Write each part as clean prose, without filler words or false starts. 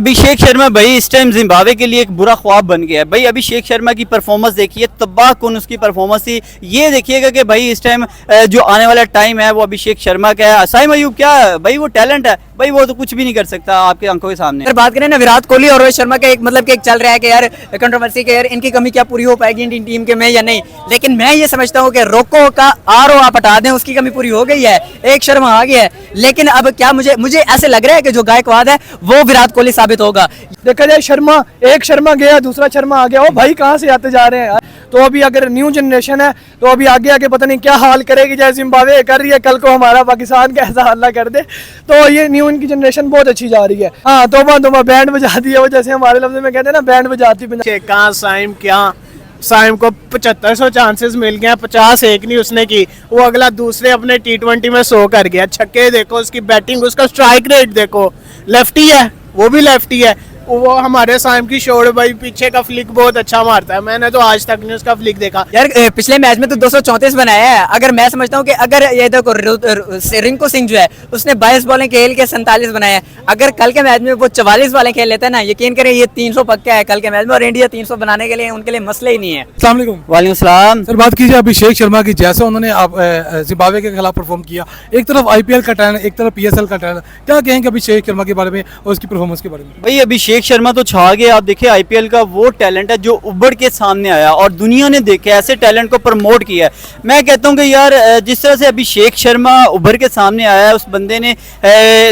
अभिषेक शर्मा भाई इस time Zimbabwe के लिए एक बुरा ख्वाब बन गया है भाई। अभिषेक शर्मा की परफॉर्मेंस देखिए, तबाह कुन उसकी परफॉर्मेंस थी। ये देखिएगा कि भाई इस टाइम जो आने वाला टाइम है वो अभिषेक शर्मा का है। साइम अयूब क्या भाई, वो टैलेंट है भाई, वो तो कुछ भी नहीं कर सकता आपकी आंखों के सामने। अगर बात करें ना विराट कोहली और रोहित शर्मा का एक मतलब कि एक चल रहा है कि यार कंट्रोवर्सी के यार इनकी कमी क्या पूरी हो पाएगी इंडियन टीम के में या नहीं, लेकिन मैं ये समझता हूँ कि रोको का आर आप हटा दें, उसकी कमी पूरी हो गई है, एक शर्मा आ गया है। लेकिन अब क्या मुझे ऐसे लग रहा है कि जो गायकवाड है वो विराट कोहली साबित होगा। देखा जाए एक शर्मा गया, दूसरा शर्मा आ गया, वो भाई कहाँ से आते जा रहे हैं यार। तो अभी अगर न्यू जनरेशन है तो अभी आगे आगे पता नहीं क्या हाल करेगी, जैसे जिम्बाब्वे कर रही है, कल को हमारा पाकिस्तान का ऐसा हाल कर दे। तो ये न्यू इनकी जनरेशन बहुत अच्छी जा रही है। हाँ, तोबा बैंड बजा दी है वो, जैसे हमारे लफ्ज में कहते हैं ना, बैंड बजाती। कहाँ साइम क्या, साइम को 7500 चांसेस मिल गए, 50 एक नहीं उसने की, वो अगला दूसरे अपने T20 में 100 कर गया। छक्के देखो, उसकी बैटिंग, उसका स्ट्राइक रेट देखो, लेफ्टी है, वो भी लेफ्टी है। वो हमारे साइम की शोर भाई पीछे का फ्लिक बहुत अच्छा मारता है, मैंने तो आज तक नहीं उसका फ्लिक देखा यार। पिछले मैच में तो 234 बनाया है। अगर मैं समझता हूँ कि अगर ये देखो रिंकू सिंह जो है उसने 22 बॉलें खेल के 47 बनाए हैं, अगर कल के मैच में वो 44 बॉलें खेल लेता है ना, यकीन करें ये 300 पक्का है कल के मैच में, और इंडिया 300 बनाने के लिए उनके लिए मसले ही नहीं है। अस्सलाम वालेकुम। वालेकुम सलाम। सर बात कीजिए अभिषेक शर्मा की, जैसे उन्होंने जिम्बाब्वे के खिलाफ परफॉर्म किया, एक तरफ IPL का टैलेंट, एक तरफ PSL का टैलेंट, क्या कहेंगे अभिषेक शर्मा के बारे में और उसकी परफॉर्मेंस के बारे में? भाई अभिषेक शर्मा तो छा गया। आप देखिए IPL का वो टैलेंट है जो उभर के सामने आया और दुनिया ने देखे, ऐसे टैलेंट को प्रमोट किया है। मैं कहता हूँ कि यार जिस तरह से अभिषेक शर्मा उभर के सामने आया है, उस बंदे ने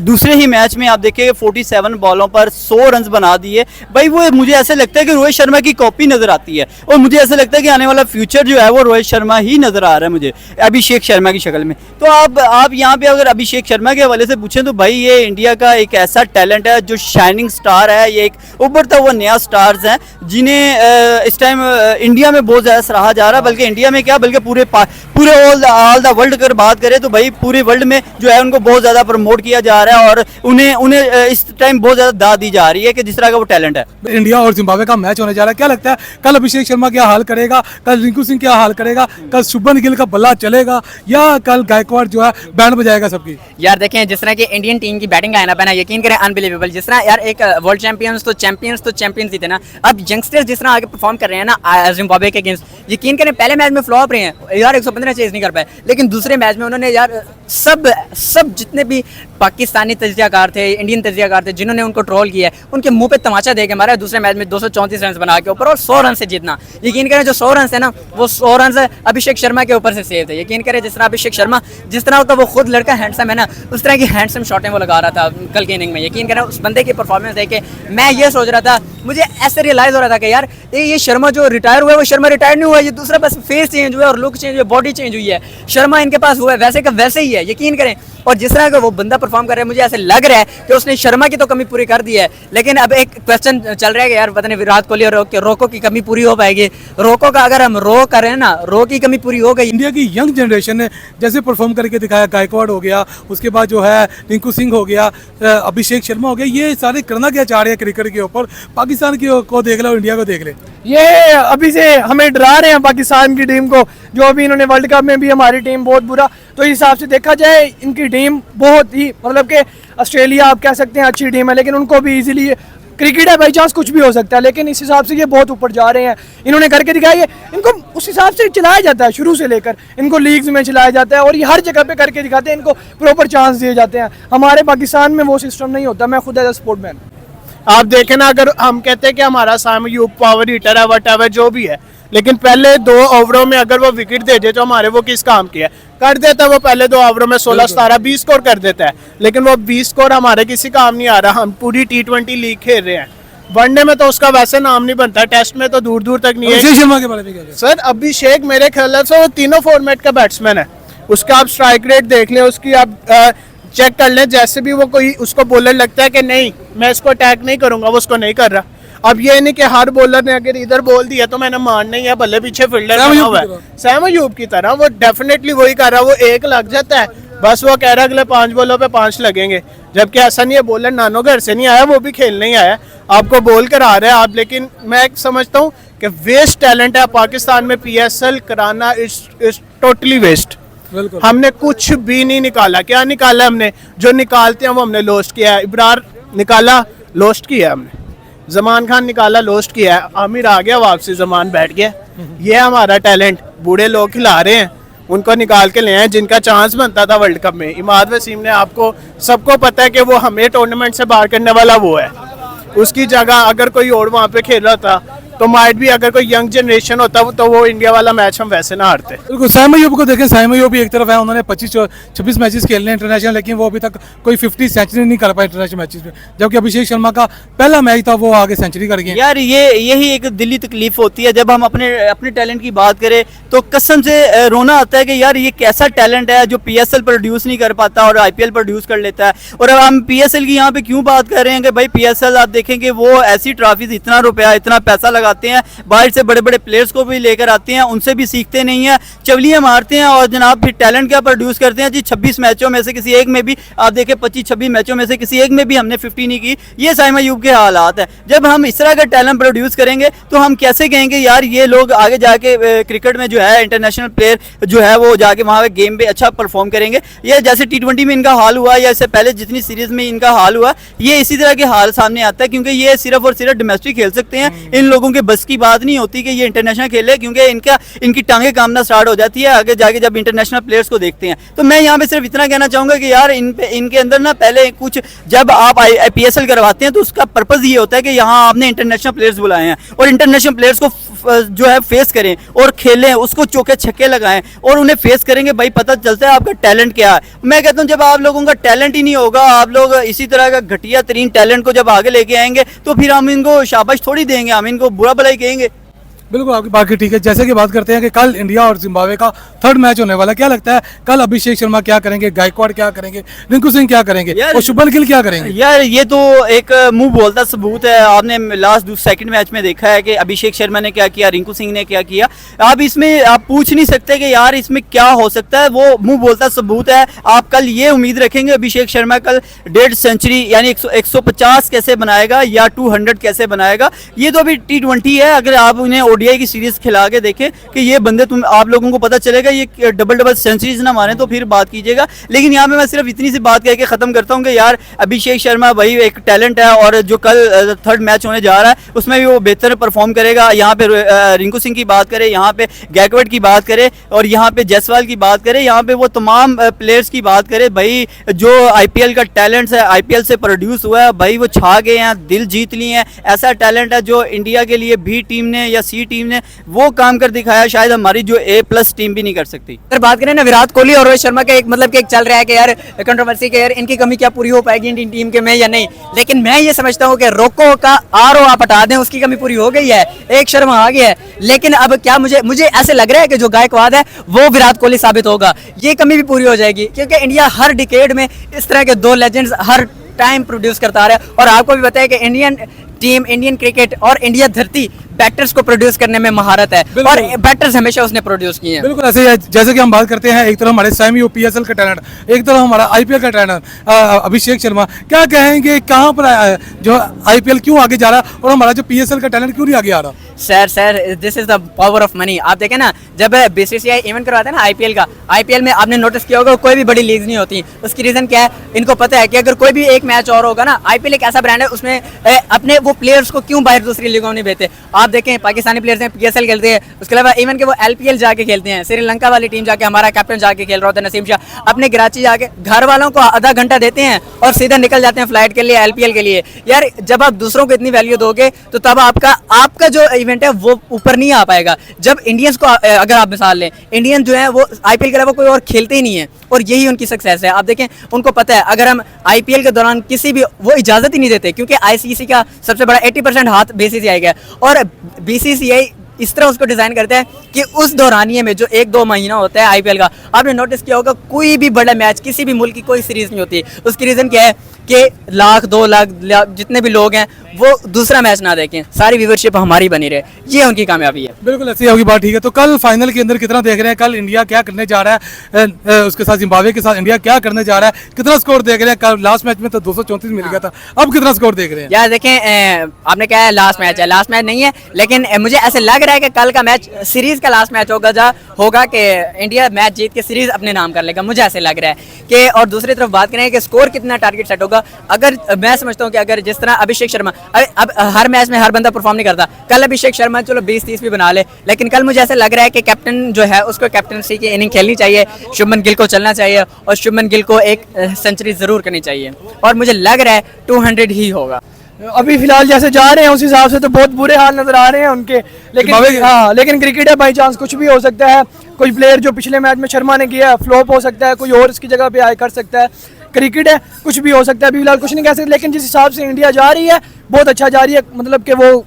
दूसरे ही मैच में आप देखिए 47 बॉलों पर 100 रन बना दिए भाई। वो मुझे ऐसे लगता है कि रोहित शर्मा की कॉपी नजर आती है, और मुझे ऐसा लगता है कि आने वाला फ्यूचर जो है वो रोहित शर्मा ही नजर आ रहा है मुझे अभिषेक शर्मा की शक्ल में। तो आप यहाँ पे अगर अभिषेक शर्मा के हवाले से पूछें तो भाई ये इंडिया का एक ऐसा टैलेंट है जो शाइनिंग स्टार है, ये एक उभरता हुआ नया स्टार्स हैं जिन्हें इस टाइम इंडिया में बहुत ज़्यादा सराहा जा रहा है। बल्कि इंडिया में क्या, बल्कि पूरे ऑल द वर्ल्ड अगर बात करें तो भाई पूरे वर्ल्ड में जो है उनको बहुत ज़्यादा प्रमोट किया जा रहा है, और उन्हें इस टाइम बहुत ज़्यादा दाद दी जा रही है कि जिस तरह का वो टैलेंट है। इंडिया और जिम्बाब्वे का मैच होने जा रहा है, क्या लगता है कल अभिषेक शर्मा क्या हाल करेगा, कल रिंकू सिंह क्या हाल करेगा, कल शुभमन गिल का बल्ला चलेगा, या कल गायकवाड जो है बैंड बजाएगा सबकी? यार देखें, जिस तरह की इंडियन टीम की बैटिंग लाइनअप है ना, यकीन करें अनबिलीवेबल। जिस तरह यार एक वर्ल्ड चैंपियंस ही थे ना, अब यंगस्टर्स जिस तरह आगे परफॉर्म कर रहे हैं ना जिम्बाब्वे के अगेंस्ट, यकीन करें पहले मैच में फ्लॉप रहे हैं यार, 115 चेज नहीं कर पाए, लेकिन दूसरे मैच में उन्होंने यार सब जितने भी पाकिस्तानी तजियाकार थे, इंडियन तजियाकार थे, जिन्होंने उनको ट्रोल किया है, उनके मुंह पे तमाचा दे के मारा दूसरे मैच में 234 रन बना के ऊपर, और 100 रन से जीतना। यकीन करें जो 100 रन है ना, वो 100 रन अभिषेक शर्मा के ऊपर से सेव थे। यकीन करें जिस तरह अभिषेक शर्मा, जिस तरह का वो खुद लड़का हैंडसम है ना, उस तरह की हैंडसम शॉटें वो लगा रहा था कल की इनिंग में। यकीन करें उस बंदे की परफॉर्मेंस देख के मैं ये सोच रहा था, मुझे ऐसे रियलाइज हो रहा था कि यार ये शर्मा जो रिटायर हुआ है, वो शर्मा रिटायर नहीं हुआ, ये दूसरा बस फेस चेंज हुआ है और लुक चेंज हुआ है, बॉडी चेंज हुई है। शर्मा इनके पास हुआ है वैसे का वैसे ही है, यकीन करें। और जिस तरह का वो बंदा परफॉर्म कर रहा है, मुझे ऐसे लग रहा है कि उसने शर्मा की तो कमी पूरी कर दी है। लेकिन अब एक क्वेश्चन चल रहा है कि यार पता नहीं विराट कोहली और रोको की कमी पूरी हो पाएगी। रोको का अगर हम रो कर रहे हैं ना, रो की कमी पूरी हो गई। इंडिया की यंग जनरेशन ने जैसे परफॉर्म करके दिखाया, गायकवाड हो गया, उसके बाद जो है रिंकू सिंह हो गया, अभिषेक शर्मा हो गया, ये सारे करना क्या चाह रहे हैं क्रिकेट के ऊपर? पाकिस्तान को देख ले और इंडिया को देख ले। ये अभी से हमें डरा रहे हैं पाकिस्तान की टीम को, जो अभी इन्होंने वर्ल्ड कप में भी हमारी टीम बहुत बुरा। तो इस हिसाब से देखा जाए इनकी टीम बहुत ही, मतलब कि ऑस्ट्रेलिया आप कह सकते हैं अच्छी टीम है, लेकिन उनको भी इजीली, क्रिकेट है बाई चांस कुछ भी हो सकता है, लेकिन इस हिसाब से ये बहुत ऊपर जा रहे हैं। इन्होंने करके दिखाया है, इनको उस हिसाब से चलाया जाता है, शुरू से लेकर इनको लीग्स में चलाया जाता है, और ये हर जगह पे करके दिखाते हैं, इनको प्रॉपर चांस दिए जाते हैं। हमारे पाकिस्तान में वो सिस्टम नहीं होता। मैं खुद एज अ स्पोर्टमैन, आप देखें ना, अगर हम कहते हैं कि हमारा साइम अयूब पावर हिटर है, वट एवर जो भी है, लेकिन पहले 2 ओवरों में अगर वो विकेट दे दे तो हमारे वो किस काम की है? कर देता है वो पहले 2 ओवरों में 16, 17, 20 स्कोर कर देता है, लेकिन वो 20 स्कोर हमारे किसी काम नहीं आ रहा। हम पूरी T20 लीग खेल रहे हैं, वनडे में तो उसका वैसे नाम नहीं बनता, टेस्ट में तो दूर दूर तक नहीं है। अभिषेक शर्मा के बारे में क्या? सर अभिषेक मेरे ख्याल से वो तीनों फॉर्मेट का बैट्समैन है। उसका आप स्ट्राइक रेट देख लें, उसकी आप चेक कर लें, जैसे भी वो कोई उसको बॉलर लगता है कि नहीं मैं इसको अटैक नहीं करूंगा, वो उसको नहीं कर रहा। अब ये नहीं कि हर बॉलर ने अगर इधर बोल दिया तो मैंने मारना ही है, भले पीछे फील्डर बना हुआ है। सैम अयूब की तरह वो डेफिनेटली वही कर रहा है, वो एक लग जाता है बस, वो कह रहा है अगले 5 बॉलों पे 5 लगेंगे, जबकि ऐसा नहीं है। बॉलर नानो घर से नहीं आया, वो भी खेलने ही आया, आपको बॉल करा रहे हैं आप। लेकिन मैं समझता हूँ कि वेस्ट टैलेंट है पाकिस्तान में, PSL कराना इज टोटली वेस्ट। हमने कुछ भी नहीं निकाला। क्या निकाला हमने? जो निकालते हैं वो हमने लॉस्ट किया है। इब्रार निकाला, लोस्ट किया हमने, जमान खान निकाला, लोस्ट किया है, आमिर आ गया वापसी, जमान बैठ गया। ये हमारा टैलेंट, बूढ़े लोग खिला रहे हैं, उनको निकाल के ले आए जिनका चांस बनता था वर्ल्ड कप में। इमाद वसीम ने, आपको सबको पता है कि वो हमें टूर्नामेंट से बाहर करने वाला वो है, उसकी जगह अगर कोई और वहाँ पे खेल रहा था तो माइट भी, अगर कोई यंग जनरेशन होता तो वो इंडिया वाला मैच हम वैसे ना हारते। बिल्कुल, साइम अयूब को देखें, साइम अयूब भी एक तरफ है, उन्होंने 25-26 मैचेस खेलने इंटरनेशनल, लेकिन वो अभी तक कोई 50 सेंचुरी नहीं कर पाए इंटरनेशनल मैचेस में, जबकि अभिषेक शर्मा का पहला मैच था वो आगे सेंचुरी कर गए। यार यही एक दिली तकलीफ होती है जब हम अपने टैलेंट की बात करें तो कसम से रोना आता है कि यार ये कैसा टैलेंट है जो पीएसएल प्रोड्यूस नहीं कर पाता और आईपीएल प्रोड्यूस कर लेता है। और अब हम पीएसएल की यहाँ पे क्यों बात कर रहे हैं कि भाई पीएसएल आप देखेंगे वो ऐसी ट्रॉफीज, इतना रुपया, इतना पैसा लगाते हैं, बाहर से बड़े बड़े प्लेयर्स को भी लेकर आते हैं, उनसे भी सीखते नहीं है, चवलियां मारते हैं और जनाब फिर टैलेंट क्या प्रोड्यूस करते हैं जी। 26 मैचों में से किसी एक में भी आप देखें, 25-26 मैचों में से किसी एक में भी हमने 50 नहीं की। ये साइम अयूब के हालात है। जब हम इस तरह का टैलेंट प्रोड्यूस करेंगे तो हम कैसे कहेंगे यार ये लोग आगे जाके क्रिकेट में जो है इंटरनेशनल प्लेयर जो है वो जाके वहाँ पे गेम पे अच्छा परफॉर्म करेंगे। ये जैसे T20 में इनका हाल हुआ या इससे पहले जितनी सीरीज में इनका हाल हुआ, ये इसी तरह के हाल सामने आता है, क्योंकि ये सिर्फ और सिर्फ डोमेस्टिक खेल सकते हैं। इन लोगों के बस की बात नहीं होती कि ये इंटरनेशनल खेले, क्योंकि इनकी टांगे कामना स्टार्ट हो जाती है आगे जाके जब इंटरनेशनल प्लेयर्स को देखते हैं। तो मैं यहाँ पे सिर्फ इतना कहना चाहूंगा कि यार इनके अंदर ना पहले कुछ, जब आप पीएसएल करवाते हैं तो उसका पर्पज ये होता है कि यहाँ आपने इंटरनेशनल प्लेयर्स बुलाए हैं और इंटरनेशनल प्लेयर्स को जो है फेस करें और खेलें, उसको चौके छक्के लगाएं और उन्हें फेस करेंगे, भाई पता चलता है आपका टैलेंट क्या है। मैं कहता हूं जब आप लोगों का टैलेंट ही नहीं होगा, आप लोग इसी तरह का घटिया तरीन टैलेंट को जब आगे लेके आएंगे तो फिर हम इनको शाबाश थोड़ी देंगे, हम इनको बुरा भलाई कहेंगे। बिल्कुल, आपकी बात की ठीक है। जैसे कि बात करते हैं कि कल इंडिया और जिम्बाब्वे का थर्ड मैच होने वाला है, क्या लगता है कल अभिषेक शर्मा क्या करेंगे, गायकवाड़ क्या करेंगे, रिंकू सिंह क्या करेंगे और शुभमन गिल क्या करेंगे? यार ये तो एक मुंह बोलता सबूत है। आपने लास्ट सेकंड मैच में देखा है कि अभिषेक शर्मा ने क्या किया, रिंकू सिंह ने क्या किया। आप इसमें आप पूछ नहीं सकते कि यार इसमें क्या हो सकता है, वो मुंह बोलता सबूत है। आप कल ये उम्मीद रखेंगे अभिषेक शर्मा कल 1.5 सेंचुरी यानी 150 कैसे बनाएगा या 200 कैसे बनाएगा, ये तो अभी T20 है। अगर आप उन्हें ओडीआई की सीरीज खिला के देखें कि ये बंदे आप लोगों को पता चलेगा ये डबल सेंचुरीज ना मारे तो फिर बात कीजिएगा। लेकिन यहाँ पे मैं सिर्फ इतनी सी बात कह के खत्म करता हूँ कि यार अभिषेक शर्मा भाई एक टैलेंट है और जो कल थर्ड मैच होने जा रहा है उसमें भी वो बेहतर परफॉर्म करेगा। यहाँ पे रिंकू सिंह की बात करें, यहाँ पे गायकवाड़ की बात करें और यहाँ पे जायसवाल की बात करें, यहाँ पे वो तमाम प्लेयर्स की बात करें, भाई जो आईपीएल का टैलेंट है, आईपीएल से प्रोड्यूस हुआ है, भाई वो छा गए हैं, दिल जीत लिए हैं। ऐसा टैलेंट है जो इंडिया के लिए बी टीम ने या सी टीम ने वो काम कर दिखाया, शायद हमारी जो A+ टीम भी नहीं कर सकती। अगर बात करें ना विराट कोहली और रोहित शर्मा का एक मतलब कि एक चल रहा है कि यार कंट्रोवर्सी के यार इनकी कमी क्या पूरी हो पाएगी इंडियन टीम के में या नहीं, लेकिन मैं ये समझता हूँ कि रोको का आर आप हटा दें, उसकी कमी पूरी हो गई है, एक शर्मा आ गया है। लेकिन अब क्या मुझे ऐसे लग रहा है कि जो गायकवाड़ है वो विराट कोहली साबित होगा, ये कमी भी पूरी हो जाएगी, क्योंकि इंडिया हर डिकेड में इस तरह के 2 लेजेंड्स हर टाइम प्रोड्यूस करता आ रहा है। और आपको भी पता है कि इंडियन टीम, इंडियन क्रिकेट और इंडिया धरती बैटर्स को प्रोड्यूस करने में महारत है और बैटर्स हमेशा उसने प्रोड्यूस किए हैं। बिल्कुल ऐसे ही जैसे कि हम बात करते हैं, एक तरफ हमारे साइम अयूब पीएसएल का टैलेंट, एक तरफ हमारा आईपीएल का टैलेंट अभिषेक शर्मा, क्या कहेंगे कहाँ पर जो आईपीएल क्यों आगे जा रहा है और हमारा जो पीएसएल का टैलेंट क्यों नहीं आगे आ रहा? Sir this is the power of money. आप देखें ना, जब बीसीसीआई इवेंट करवाता है ना आईपीएल का, आईपीएल में आपने नोटिस किया होगा कोई भी बड़ी लीग नहीं होती। उसकी रीजन क्या है, इनको पता है कि अगर कोई भी एक मैच और होगा ना, आईपीएल एक ऐसा ब्रांड है उसमें अपने वो प्लेयर्स को क्यों बाहर दूसरी लीगों में भेजते। आप देखें पाकिस्तानी प्लेयर्स हैं, पीएसएल खेलते हैं, उसके अलावा इवन के वो एलपीएल जाके खेलते हैं। श्रीलंका वाली टीम जाके, हमारा कैप्टन जाके खेल रहा होता है नसीम शाह, अपने कराची जाके घर वालों को आधा घंटा देते हैं और सीधा निकल जाते हैं फ्लाइट के लिए, एलपीएल के लिए। यार जब आप दूसरों को इतनी वैल्यू दोगे तो तब आपका जो इवेंट है वो ऊपर नहीं आ पाएगा। जब इंडियंस को अगर आप मिसाल लें, इंडियन जो है वो आईपीएल के अलावा कोई और खेलते ही नहीं है और यही उनकी सक्सेस है। आप देखें, उनको पता है अगर हम आईपीएल के दौरान किसी भी वो इजाजत ही नहीं देते, क्योंकि आईसीसी का सबसे बड़ा 80% हाथ बीसीसीआई का है और बीसीसीआई इस तरह उसको डिजाइन करते हैं कि उस दौरानिये में जो 1-2 महीना होता है आईपीएल का, आपने नोटिस किया होगा कोई भी बड़ा मैच किसी भी मुल्क की कोई सीरीज नहीं होती। उसकी रीजन क्या है कि 1-2 लाख जितने भी लोग हैं वो दूसरा मैच ना देखें, सारी व्यूवरशिप हमारी बनी रहे, ये उनकी कामयाबी है। बिल्कुल ऐसी आपकी बात ठीक है। तो कल फाइनल के अंदर कितना देख रहे हैं, कल इंडिया क्या करने जा रहा है, उसके साथ जिम्बाब्वे के साथ इंडिया क्या करने जा रहा है, कितना स्कोर देख रहे हैं? कल लास्ट मैच में तो 234 मिल गया था, अब कितना स्कोर देख रहे हैं? यार देखें, आपने कहा है लास्ट मैच है, लास्ट मैच नहीं है, लेकिन मुझे ऐसे लग रहा है कि कल का मैच सीरीज का लास्ट मैच होगा कि इंडिया मैच जीत के सीरीज अपने नाम कर लेगा, मुझे ऐसे लग रहा है कि। और दूसरी तरफ बात करें कि स्कोर कितना टारगेट सेट होगा, होगा। अगर मैं समझता हूँ कि अगर जिस तरह अभिषेक शर्मा अब हर मैच में हर बंदा परफॉर्म नहीं करता, कल अभिषेक शर्मा चलो 20-30 भी बना ले, लेकिन कल मुझे ऐसा लग रहा है कि कैप्टन जो है उसको कैप्टनसी की इनिंग खेलनी चाहिए, शुभमन गिल को चलना चाहिए और शुभमन गिल को एक सेंचुरी जरूर करनी चाहिए और मुझे लग रहा है 200 ही होगा। अभी फिलहाल जैसे जा रहे हैं उस हिसाब से तो बहुत बुरे हाल नजर आ रहे हैं उनके, लेकिन हाँ लेकिन क्रिकेट है, बाई चांस कुछ भी हो सकता है। कोई प्लेयर जो पिछले मैच में शर्मा ने किया फ्लॉप हो सकता है, कोई और इसकी जगह पे आए कर सकता है। क्रिकेट है, कुछ भी हो सकता है, अभी फिलहाल कुछ नहीं कह सकते, लेकिन जिस हिसाब से इंडिया जा रही है बहुत अच्छा जा रही है, मतलब कि वो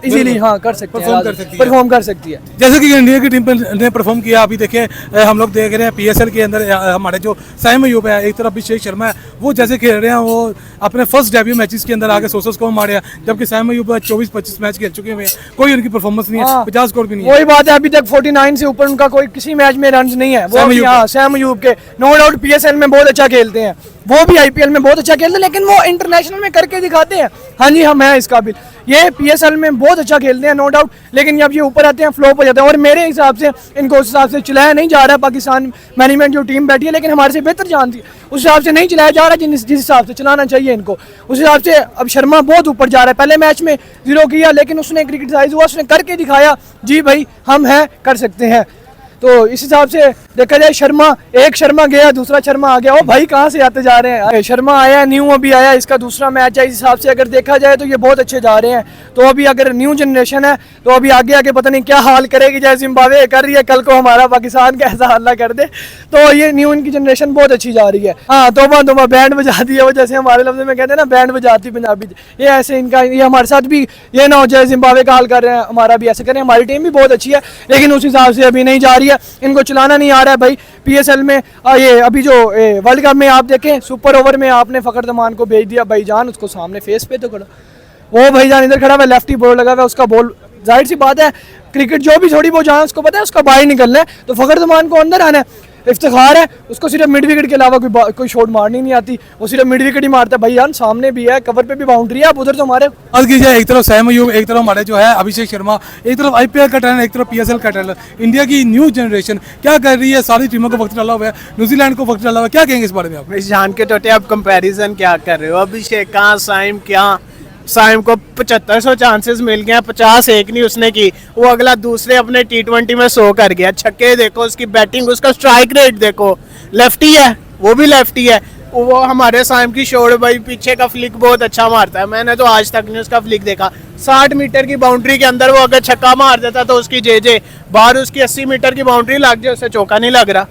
इजीली हाँ कर सकते हैं, परफॉर्म कर सकती है। जैसे कि इंडिया की टीम ने परफॉर्म किया, अभी देखें हम लोग देख रहे हैं पीएसएल के अंदर हमारे जो साइम अयूब है, एक तरफ अभिषेक शर्मा है, वो जैसे खेल रहे हैं, वो अपने फर्स्ट डेब्यू मैचेस के अंदर आके 100 स्कोर मारे हैं, जबकि साइम अयूब 24-25 मैच खेल चुके हैं, कोई उनकी परफॉर्मेंस नहीं है, 50 स्कोर भी नहीं है। वही बात है, अभी तक 49 से ऊपर उनका कोई किसी मैच में रन नहीं है। वो सैम अयूब के नो डाउट पीएसएल में बहुत अच्छा खेलते हैं, वो भी आईपीएल में बहुत अच्छा खेलते हैं, लेकिन वो इंटरनेशनल में करके दिखाते हैं हाँ जी हम हैं इस काबिल। ये पीएसएल में बहुत अच्छा खेलते हैं नो डाउट, लेकिन जब ये ऊपर आते हैं फ्लॉप हो जाते हैं। और मेरे हिसाब से इनको उस हिसाब से चलाया नहीं जा रहा है, पाकिस्तान मैनेजमेंट जो टीम बैठी है, लेकिन हमारे से बेहतर जानती है, उस हिसाब से नहीं चलाया जा रहा जिस हिसाब से चलाना चाहिए इनको, उस हिसाब से। अब शर्मा बहुत ऊपर जा रहा है, पहले मैच में 0 किया, लेकिन उसने क्रिकेटाइज हुआ, उसने करके दिखाया जी भाई हम हैं कर सकते हैं। तो इस हिसाब से देखा जाए शर्मा, एक शर्मा गया दूसरा शर्मा आ गया, ओ भाई कहाँ से आते जा रहे हैं। शर्मा आया न्यू, अभी आया, इसका दूसरा मैच है, इस हिसाब से अगर देखा जाए तो ये बहुत अच्छे जा रहे हैं। तो अभी अगर न्यू जनरेशन है तो अभी आगे आगे पता नहीं क्या हाल करेगी, जैसे जिम्बाब्वे कर रही है, कल को हमारा पाकिस्तान का ऐसा हाल ना कर दे। तो ये न्यू इनकी जनरेशन बहुत अच्छी जा रही है। हाँ तोबा तोबा बैंड बजाती है वो, जैसे हमारे लफ्ज़ में कहते हैं ना बैंड बजाती पंजाबी, ये ऐसे इनका, ये हमारे साथ भी ये ना हो जाए जिम्बाब्वे का हाल कर रहे हैं, हमारा भी ऐसे करें। हमारी टीम भी बहुत अच्छी है, लेकिन उस हिसाब से अभी नहीं जा रही है, इनको चलाना नहीं आ रहा है भाई। पीएसएल में ये अभी जो वर्ल्ड कप में आप देखें सुपर ओवर में आपने फ़खर जमान को भेज दिया भाईजान, उसको सामने फेस पे तो खड़ा, वो भाईजान इधर खड़ा हुआ, लेफ्टी बॉल लगा हुआ है, उसका बॉल जाहिर सी बात है क्रिकेट जो भी थोड़ी बहुत जान उसको पता है उसका बाहर निकलना है, तो फ़खर जमान को अंदर आना है। इफ्तिखार है उसको सिर्फ मिड विकेट के अलावा कोई शॉट मारनी नहीं आती, वो सिर्फ मिड विकेट ही मारता है। भाई यार सामने भी है, कवर पे भी बाउंड्री है, आप उधर तो हमारे बात की जाए, एक तरफ सैम अयूब, एक तरफ हमारे जो है अभिषेक शर्मा, एक तरफ आईपीएल का टैलेंट, एक तरफ पीएसएल का टैलेंट। इंडिया की न्यू जनरेशन क्या कर रही है, सारी टीमों को वक्त डाला हुआ है, न्यूजीलैंड को वक्त डाला हुआ है, क्या कहेंगे इस बारे में आप? इस जान के टोटे आप कंपैरिजन क्या कर रहे हो, अभिषेक कहाँ साइम क्या, साइम को 7500 चांसेस मिल गए, 50 एक नहीं उसने की, वो अगला दूसरे अपने T20 में 100 कर गया। छक्के देखो, उसकी बैटिंग, उसका स्ट्राइक रेट देखो, लेफ्टी है वो भी लेफ्टी है। वो हमारे साइम की शोर भाई पीछे का फ्लिक बहुत अच्छा मारता है, मैंने तो आज तक नहीं उसका फ्लिक देखा। 60 मीटर की बाउंड्री के अंदर वो अगर छक्का मार देता तो उसकी जे बाहर उसकी 80 मीटर की बाउंड्री लग जाए, उससे चौका नहीं लग रहा।